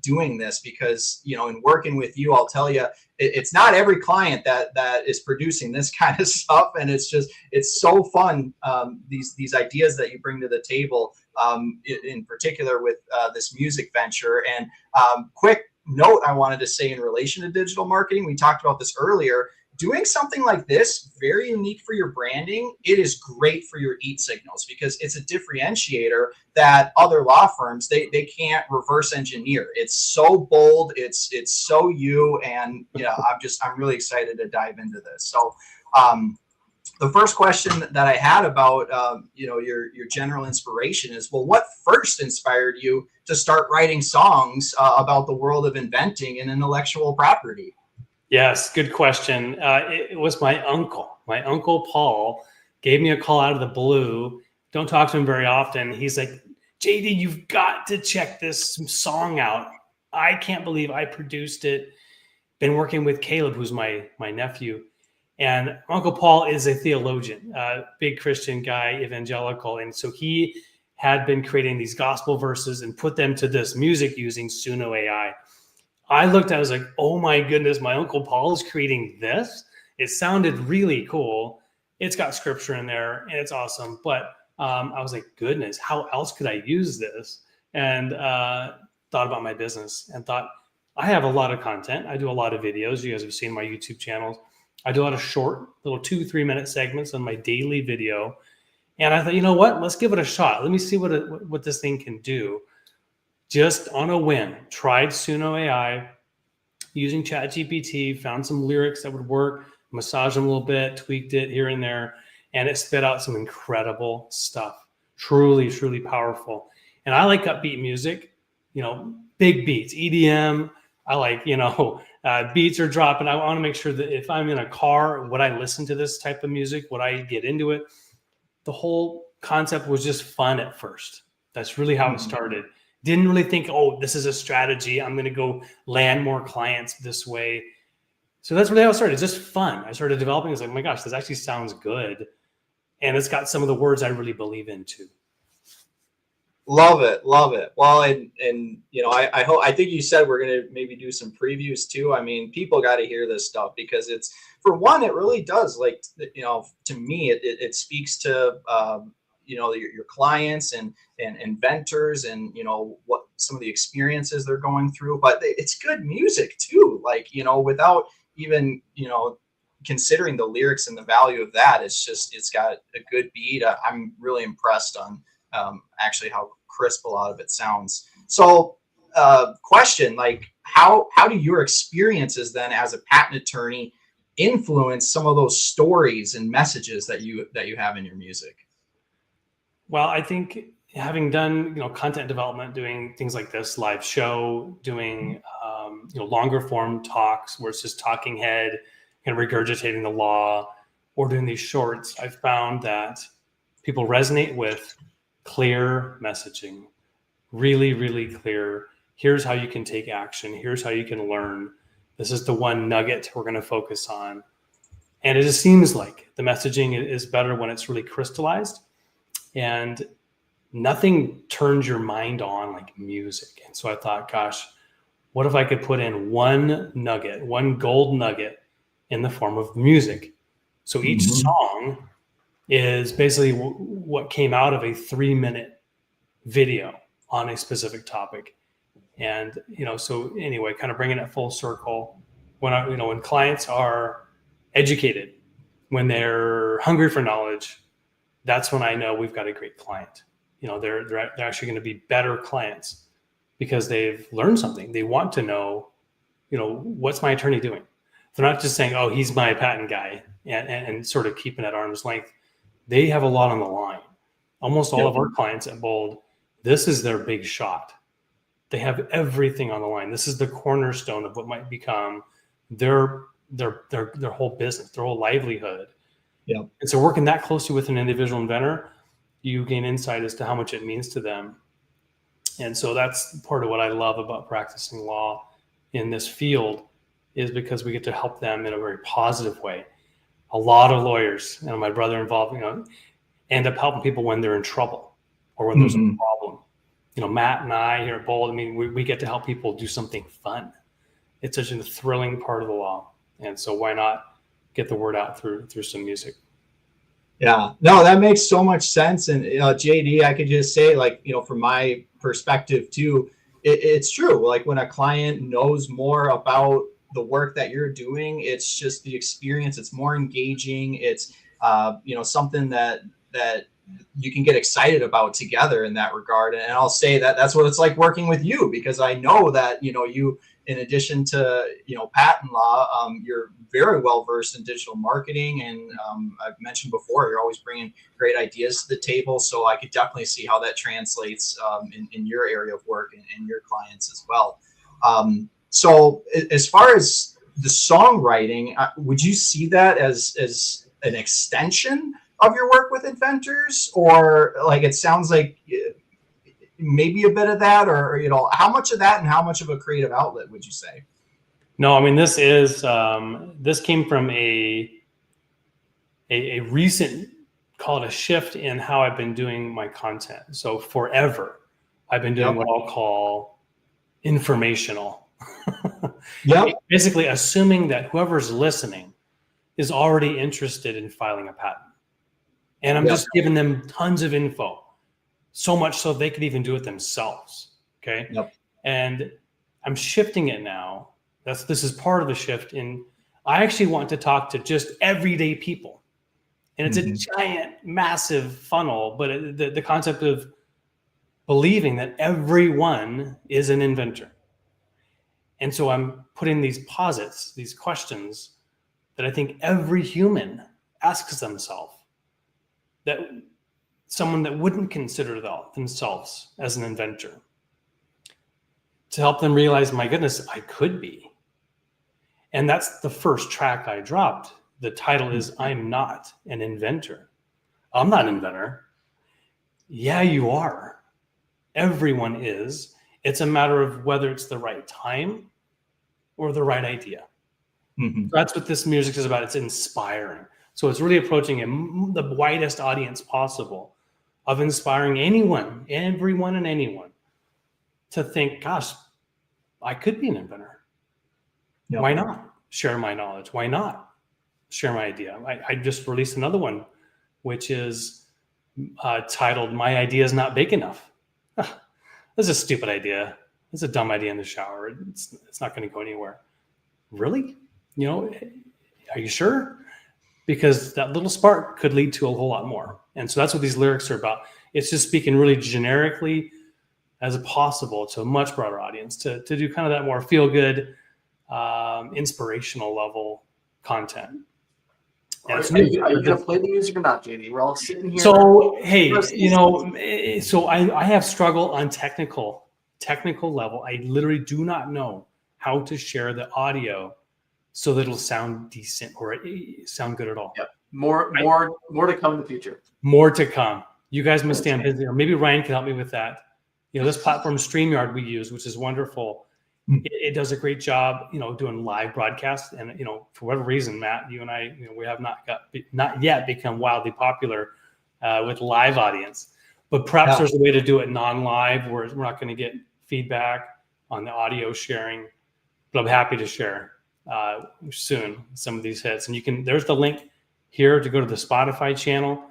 doing this, because, in working with you, I'll tell you, it's not every client that is producing this kind of stuff. And it's so fun. These ideas that you bring to the table, in particular with this music venture. And quick note I wanted to say in relation to digital marketing, we talked about this earlier. doing something like this, very unique for your branding, it is great for your EAT signals because it's a differentiator that other law firms, they can't reverse engineer. It's so bold, it's so you, and I'm really excited to dive into this. So the first question that I had about your general inspiration is, well, what first inspired you to start writing songs about the world of inventing and intellectual property? Yes, good question. It was my uncle. My uncle Paul gave me a call out of the blue. Don't talk to him very often. He's like, JD, you've got to check this song out. I can't believe I produced it. Been working with Caleb, who's my nephew. And Uncle Paul is a theologian, big Christian guy, evangelical. And so he had been creating these gospel verses and put them to this music using Suno AI. I looked, I was like, oh my goodness, my Uncle Paul is creating this. It sounded really cool. It's got scripture in there and it's awesome. But I was like, goodness, how else could I use this? And thought about my business and thought, I have a lot of content. I do a lot of videos. You guys have seen my YouTube channels. I do a lot of short, little 2-3 minute segments on my daily video. And I thought, you know what? Let's give it a shot. Let me see what this thing can do. Just on a whim, tried Suno AI, using ChatGPT, found some lyrics that would work, massaged them a little bit, tweaked it here and there, and it spit out some incredible stuff. Truly, truly powerful. And I like upbeat music, big beats, EDM. I like, beats are dropping. I want to make sure that if I'm in a car, would I listen to this type of music? Would I get into it? The whole concept was just fun at first. That's really how it started. Didn't really think, oh, this is a strategy. I'm going to go land more clients this way. So that's really how it started. It's just fun. I started developing. It's like, oh my gosh, this actually sounds good. And it's got some of the words I really believe in too. Love it. Well, I think you said we're going to maybe do some previews too. I mean, people got to hear this stuff because it's, for one, it really does, like, to me, it speaks to, your clients and inventors and, what some of the experiences they're going through, but it's good music too. Like, without even, considering the lyrics and the value of that, it's got a good beat. I'm really impressed on actually how crisp a lot of it sounds. So question, like how do your experiences then as a patent attorney influence some of those stories and messages that you have in your music? Well, I think having done, content development, doing things like this live show, doing, longer form talks where it's just talking head and regurgitating the law, or doing these shorts, I've found that people resonate with clear messaging, really, really clear. Here's how you can take action. Here's how you can learn. This is the one nugget we're going to focus on. And it just seems like the messaging is better when it's really crystallized. And nothing turns your mind on like music. And so I thought, gosh, what if I could put in one nugget, one gold nugget in the form of music? So each song is basically what came out of a 3-minute video on a specific topic. And, so anyway, kind of bringing it full circle, when clients are educated, when they're hungry for knowledge, that's when I know we've got a great client. They're actually going to be better clients because they've learned something. They want to know, what's my attorney doing? They're not just saying, oh, he's my patent guy and sort of keeping at arm's length. They have a lot on the line. Almost all of our clients at Bold, this is their big shot. They have everything on the line. This is the cornerstone of what might become their whole business, their whole livelihood. Yeah. And so working that closely with an individual inventor, you gain insight as to how much it means to them. And so that's part of what I love about practicing law in this field, is because we get to help them in a very positive way. A lot of lawyers, and my brother involved, end up helping people when they're in trouble or when there's a problem. Matt and I here at Bold, we get to help people do something fun. It's such a thrilling part of the law. And so why not get the word out through some music? Yeah, no, that makes so much sense. And JD, I could just say, like, from my perspective too, it's true. Like when a client knows more about the work that you're doing. It's just the experience. It's more engaging. It's something that you can get excited about together in that regard. And I'll say that that's what it's like working with you, because I know that you, in addition to patent law, you're very well versed in digital marketing, and I've mentioned before, you're always bringing great ideas to the table. So I could definitely see how that translates in your area of work and your clients as well. So as far as the songwriting, would you see that as an extension of your work with inventors, or like it sounds like maybe a bit of that, or how much of that and how much of a creative outlet would you say? No, I mean, this came from a recent, call it a shift in how I've been doing my content. So forever I've been doing what I'll call informational. Basically assuming that whoever's listening is already interested in filing a patent. And I'm just giving them tons of info, so much so they could even do it themselves. Okay. And I'm shifting it now. This is part of the shift in, I actually want to talk to just everyday people. And it's a giant, massive funnel, but the concept of believing that everyone is an inventor. And so I'm putting these posits, these questions that I think every human asks themselves, that someone that wouldn't consider themselves as an inventor, to help them realize, my goodness, I could be. And that's the first track I dropped. The title is I'm Not an Inventor. I'm not an inventor. Yeah, you are. Everyone is. It's a matter of whether it's the right time or the right idea. That's what this music is about. It's inspiring. So it's really approaching the widest audience possible, of inspiring anyone, everyone and anyone to think, gosh, I could be an inventor. Why not share my knowledge? Why not share my idea? I just released another one, which is titled, My Idea is Not Big Enough. This is a stupid idea. It's a dumb idea in the shower. It's not going to go anywhere. Really? Are you sure? Because that little spark could lead to a whole lot more. And so that's what these lyrics are about. It's just speaking really generically as possible to a much broader audience, to do kind of that more feel-good, inspirational level content. And are you going to play the music or not, JD? We're all sitting here. So, hey, so I have struggled on technical level. I literally do not know how to share the audio so that it'll sound decent or sound good at all. Yep. More to come in the future. More to come. You guys must stay busy, or maybe Ryan can help me with that. This platform StreamYard we use, which is wonderful. It does a great job, doing live broadcasts. And, for whatever reason, Matt, you and I, we have not yet become wildly popular with live audience. But perhaps there's a way to do it non-live where we're not going to get feedback on the audio sharing. But I'm happy to share soon some of these hits. And there's the link here to go to the Spotify channel.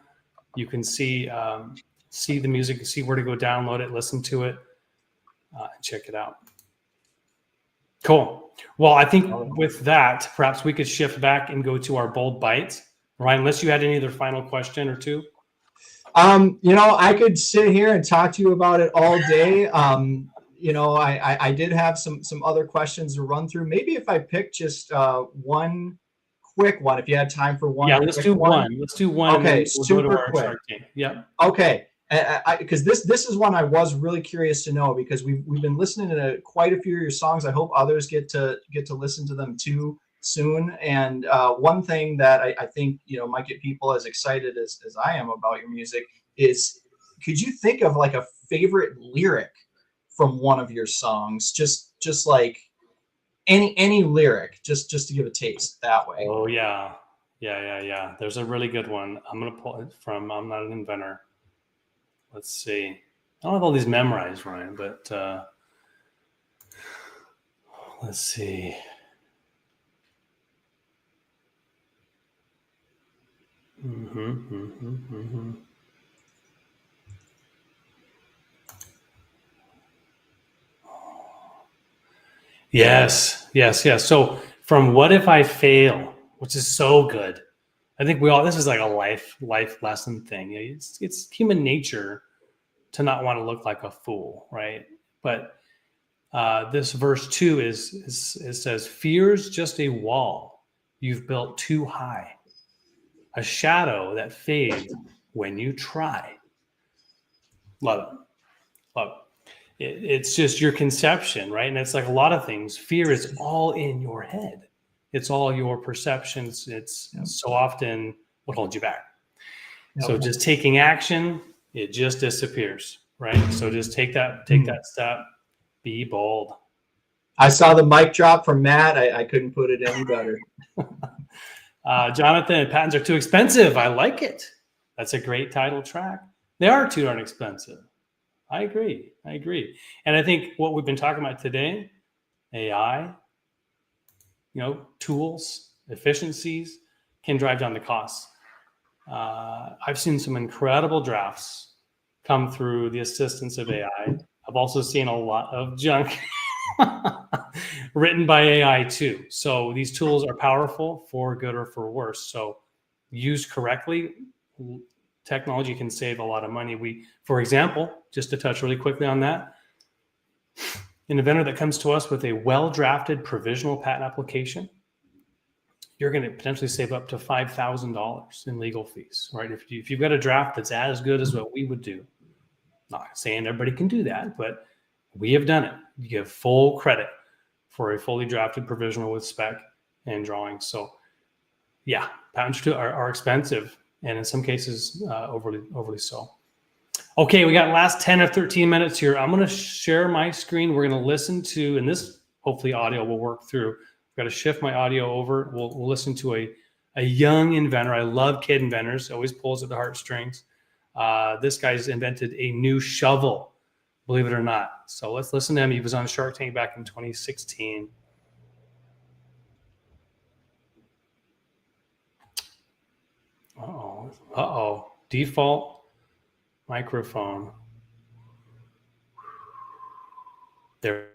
You can see the music, see where to go download it, listen to it, and check it out. Cool. Well, I think with that, perhaps we could shift back and go to our bold bites. Ryan, unless you had any other final question or two. I could sit here and talk to you about it all day. I did have some other questions to run through. Maybe if I pick just one quick one, if you had time for one. Yeah, let's do one. Let's do one. Okay, we'll super quick. Yeah. Okay. Because this is one I was really curious to know, because we've been listening to quite a few of your songs. I hope others get to listen to them too soon. And one thing that I think might get people as excited as I am about your music is, could you think of like a favorite lyric from one of your songs? Just like any lyric, just to give a taste that way. Oh yeah. There's a really good one. I'm gonna pull it from I'm Not an Inventor. Let's see. I don't have all these memorized, Ryan, but let's see. Yes. So from what if I fail, which is so good. I think this is like a life lesson thing. It's human nature to not want to look like a fool, right? But this verse 2 it says, fear's just a wall you've built too high, a shadow that fades when you try. Love it. It's just your conception, right? And it's like a lot of things. Fear is all in your head. It's all your perceptions. It's so often what holds you back. So just taking action, it just disappears, right? So just take that step. Be bold. I saw the mic drop from Matt. I couldn't put it any better. Jonathan, patents are too expensive. I like it. That's a great title track. They are too darn expensive. I agree. And I think what we've been talking about today, AI, tools, efficiencies, can drive down the costs. I've seen some incredible drafts come through the assistance of AI. I've also seen a lot of junk written by AI too. So these tools are powerful for good or for worse. So used correctly, technology can save a lot of money. For example, just to touch really quickly on that, an inventor that comes to us with a well-drafted provisional patent application, you're going to potentially save up to $5,000 in legal fees, right? If you've got a draft that's as good as what we would do, not saying everybody can do that, but we have done it. You give full credit for a fully drafted provisional with spec and drawings. So yeah, patents are expensive, and in some cases overly so. Okay, we got last 10 or 13 minutes here. I'm going to share my screen. We're going to listen to, and this hopefully audio will work through. I've got to shift my audio over. We'll listen to a young inventor. I love kid inventors. Always pulls at the heartstrings. This guy's invented a new shovel, believe it or not. So let's listen to him. He was on Shark Tank back in 2016. Uh-oh. Default microphone. There.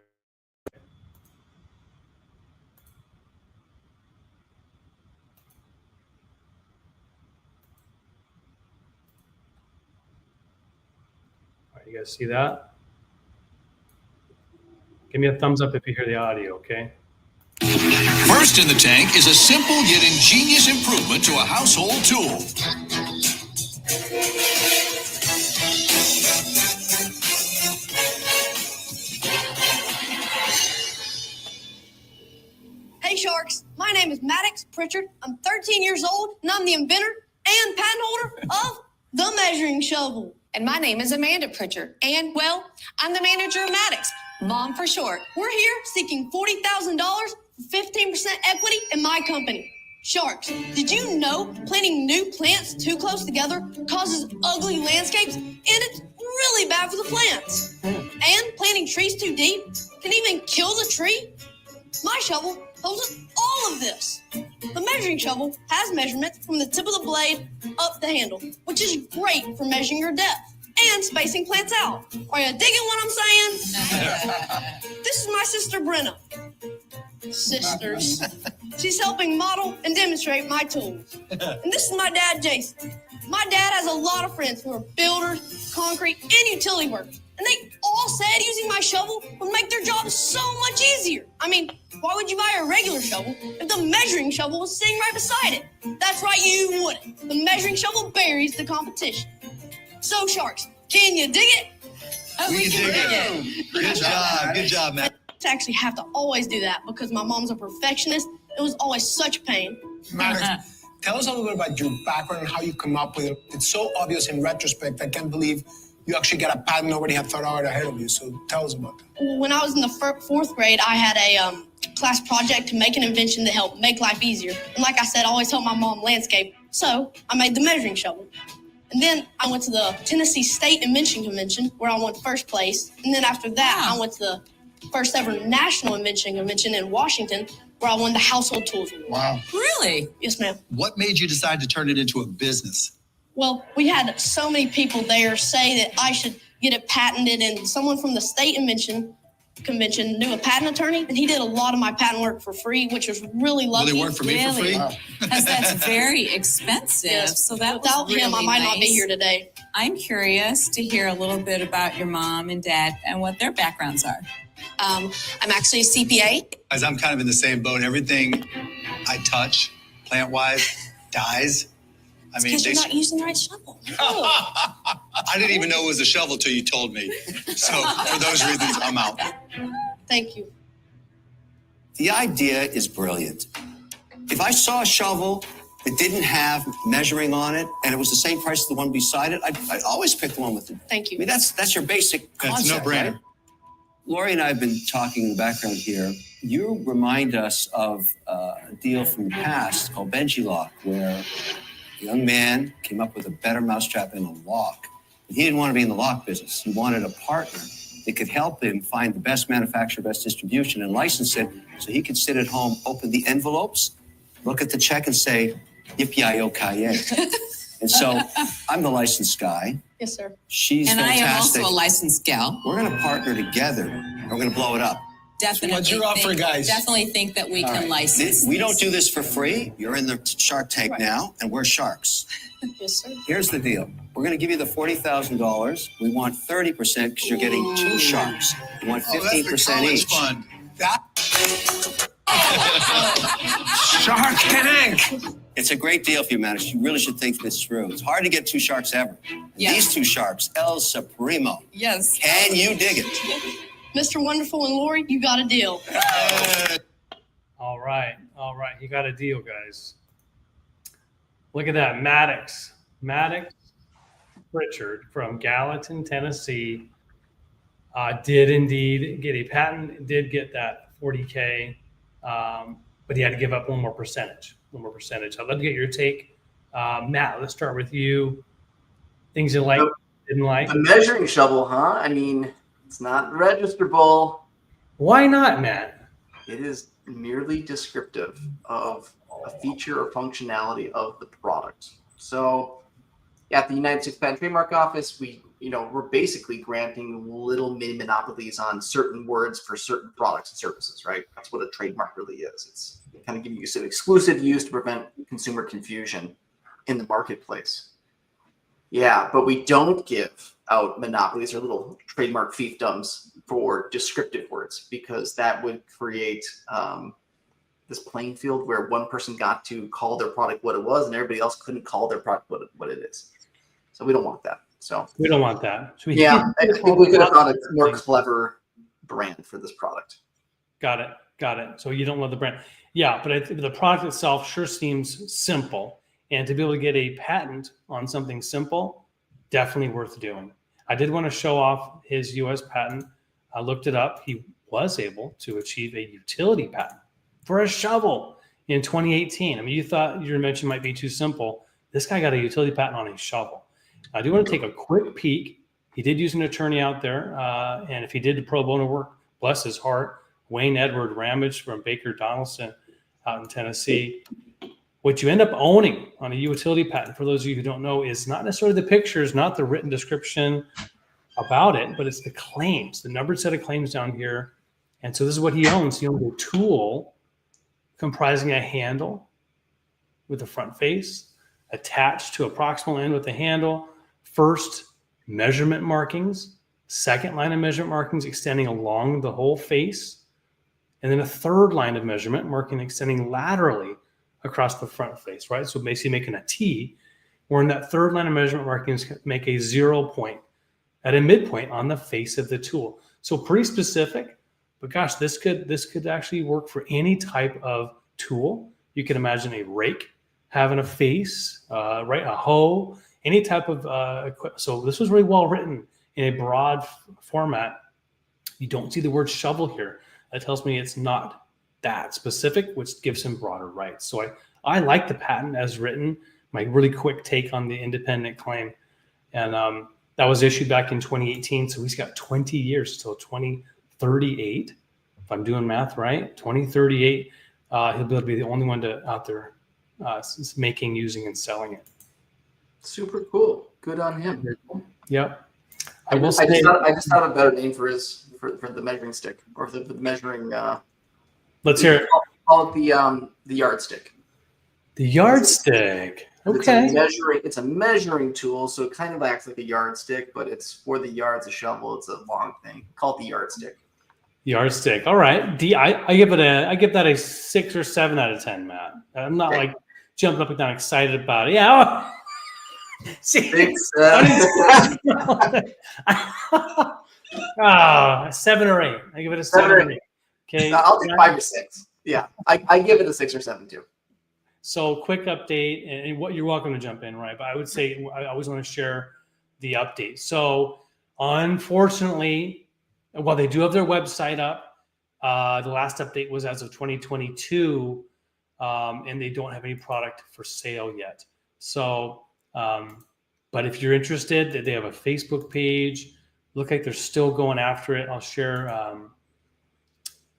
All right, you guys see that? Give me a thumbs up if you hear the audio, okay? First in the tank is a simple yet ingenious improvement to a household tool. Hey Sharks, my name is Maddox Pritchard. I'm 13 years old and I'm the inventor and patent holder of the measuring shovel. And my name is Amanda Pritchard. And, well, I'm the manager of Maddox, Mom for short. We're here seeking $40,000 for 15% equity in my company. Sharks, did you know planting new plants too close together causes ugly landscapes, and it's really bad for the plants? And planting trees too deep can even kill the tree? My shovel tells us all of this. The measuring shovel has measurements from the tip of the blade up the handle, which is great for measuring your depth and spacing plants out. Are you digging what I'm saying? This is my sister Brenna. Sisters. She's helping model and demonstrate my tools. And this is my dad, Jason. My dad has a lot of friends who are builders, concrete, and utility workers. And they all said using my shovel would make their job so much easier. I mean, why would you buy a regular shovel if the measuring shovel was sitting right beside it? That's right, you wouldn't. The measuring shovel buries the competition. So, Sharks, can you dig it? We can dig it. Good job, Matt. I actually have to always do that because my mom's a perfectionist. It was always such a pain. Maddox, tell us a little bit about your background and how you come up with it. It's so obvious in retrospect. I can't believe you actually got a patent nobody had thought out ahead of you. So tell us about that. When I was in the fourth grade, I had a class project to make an invention to help make life easier. And like I said, I always helped my mom landscape. So I made the measuring shovel. And then I went to the Tennessee State Invention Convention where I won first place. And then after that, I went to the first ever National Invention Convention in Washington where I won the household tools award. Wow. Really? Yes, ma'am. What made you decide to turn it into a business? Well, we had so many people there say that I should get it patented, and someone from the state invention convention, knew a patent attorney, and he did a lot of my patent work for free, which was really lucky. Will he work for me for free? Because that's very expensive. Yes. So that Without was really him, I might not be nice. here today. I'm curious to hear a little bit about your mom and dad and what their backgrounds are. I'm actually a CPA. As I'm kind of in the same boat. Everything I touch, plant-wise, dies. I mean, Because you're not using the right shovel. I didn't even know it was a shovel till you told me. So for those reasons, I'm out. Thank you. The idea is brilliant. If I saw a shovel that didn't have measuring on it and it was the same price as the one beside it, I'd always pick the one with it. Thank you. I mean, that's your basic concept. That's no-brainer. Right? Lori and I have been talking in the background here. You remind us of a deal from the past called Benji Lock, where a young man came up with a better mousetrap in a lock. And he didn't want to be in the lock business. He wanted a partner that could help him find the best manufacturer, best distribution, and license it so he could sit at home, open the envelopes, look at the check and say, yippee-yi-yo-ki-yay. And so I'm the licensed guy. Yes, sir. She's And I am fantastic. also a licensed gal. We're going to partner together and we're going to blow it up. Definitely. what's your offer, guys? Definitely think that we All can right. license. We don't do this for free. You're in the Shark Tank Right. now, and we're sharks. Yes, sir. Here's the deal. We're going to give you the $40,000. We want 30% because you're getting two sharks. We want Oh, that's the 15% college each. fund. That Shark Tank. It's a great deal for you, man. You really should think this through. It's hard to get two sharks ever. Yeah. These two sharks, El Supremo. Yes. Can you dig it? Mr. Wonderful and Lori, you got a deal. All right. You got a deal, guys. Look at that. Maddox Pritchard from Gallatin, Tennessee, did indeed get a patent, did get that 40K, but he had to give up one more percentage. I'd love to get your take. Matt, let's start with you. Things you like, didn't like. The measuring shovel, huh? I mean, it's not registerable. Why not, Matt? It is merely descriptive of a feature or functionality of the product. So at the United States Patent and Trademark Office, we're basically granting little mini monopolies on certain words for certain products and services, right? That's what a trademark really is. It's kind of giving you some exclusive use to prevent consumer confusion in the marketplace. Yeah, but we don't give out monopolies or little trademark fiefdoms for descriptive words, because that would create this playing field where one person got to call their product what it was and everybody else couldn't call their product what it is. So we don't want that. So We don't want that. So yeah, I think we could have found a more clever brand for this product. Got it. So you don't love the brand. Yeah, but I think the product itself sure seems simple. And to be able to get a patent on something simple, definitely worth doing. I did want to show off his US patent. I looked it up. He was able to achieve a utility patent for a shovel in 2018. I mean, you thought your invention might be too simple. This guy got a utility patent on a shovel. I do want to take a quick peek. He did use an attorney out there. And if he did the pro bono work, bless his heart, Wayne Edward Ramage from Baker Donaldson out in Tennessee. What you end up owning on a utility patent, for those of you who don't know, is not necessarily the pictures, not the written description about it, but it's the claims, the numbered set of claims down here. And so this is what he owns. He owns a tool comprising a handle with a front face attached to a proximal end with a handle, first measurement markings, second line of measurement markings extending along the whole face, and then a third line of measurement marking extending laterally across the front face, right? So basically making a T, where in that third line of measurement markings make a 0 point at a midpoint on the face of the tool. So pretty specific, but gosh, this could actually work for any type of tool. You can imagine a rake having a face, right? A hoe, any type of equipment. So this was really well written in a broad format. You don't see the word shovel here. That tells me it's not that specific, which gives him broader rights. So I like the patent as written. My really quick take on the independent claim. And that was issued back in 2018. So he's got 20 years till 2038. If I'm doing math right, 2038, he'll be able to be the only one out there making, using, and selling it. Super cool. Good on him. Yep. I just thought of a better name for his for the measuring stick or for the measuring. Let's hear it. Call it the yardstick. The yardstick. Okay. It's a measuring tool, so it kind of acts like a yardstick, but it's for the yards. A shovel. It's a long thing. Call it the yardstick. Yardstick. All right. I give that a 6 or 7 out of 10, Matt. I'm not like jumping up and down excited about it. Yeah. See, 7 or 8. I give it a 7 or 8. Okay. I'll take 5 or 6. Yeah. I give it a 6 or 7 too. So quick update, and what you're welcome to jump in, right? But I would say I always want to share the update. So unfortunately, while they do have their website up, the last update was as of 2022, and they don't have any product for sale yet. So, but if you're interested, they have a Facebook page. Look like they're still going after it. I'll share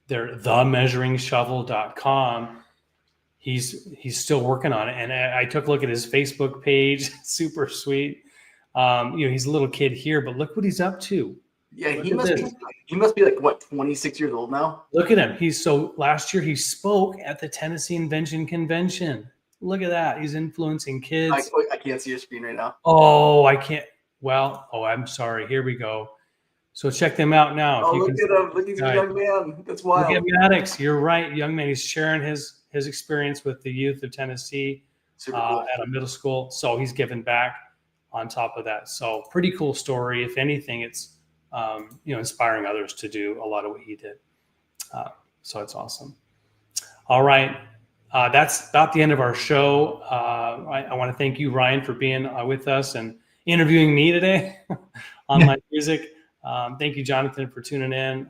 their themesuringshovel.com. He's still working on it, and I took a look at his Facebook page. Super sweet. He's a little kid here, but look what he's up to. Yeah, he must be like what, 26 years old now. Look at him. Last year he spoke at the Tennessee Invention Convention. Look at that. He's influencing kids. I can't see your screen right now. Oh, I can't. Well, I'm sorry. Here we go. So check them out now. Oh, look at him. Look, he's a young man. That's wild. Look at Maddox. You're right. Young man. He's sharing his experience with the youth of Tennessee Super cool. At a middle school. So he's giving back on top of that. So pretty cool story. If anything, it's inspiring others to do a lot of what he did. So it's awesome. All right. That's about the end of our show. I want to thank you, Ryan, for being with us and interviewing me today on my music. Thank you, Jonathan, for tuning in.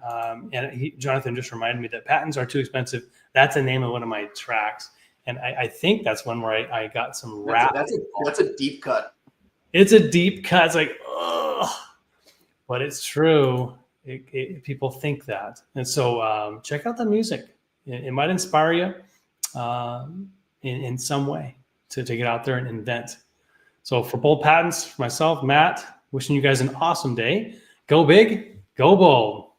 Jonathan just reminded me that patents are too expensive. That's the name of one of my tracks. And I think that's one where I got some rap. That's a deep cut. It's a deep cut. It's like, ugh. But it's true. People think that. And so check out the music. It might inspire you in some way to get out there and invent. So for Bold Patents, for myself, Matt, wishing you guys an awesome day. Go big, go bold.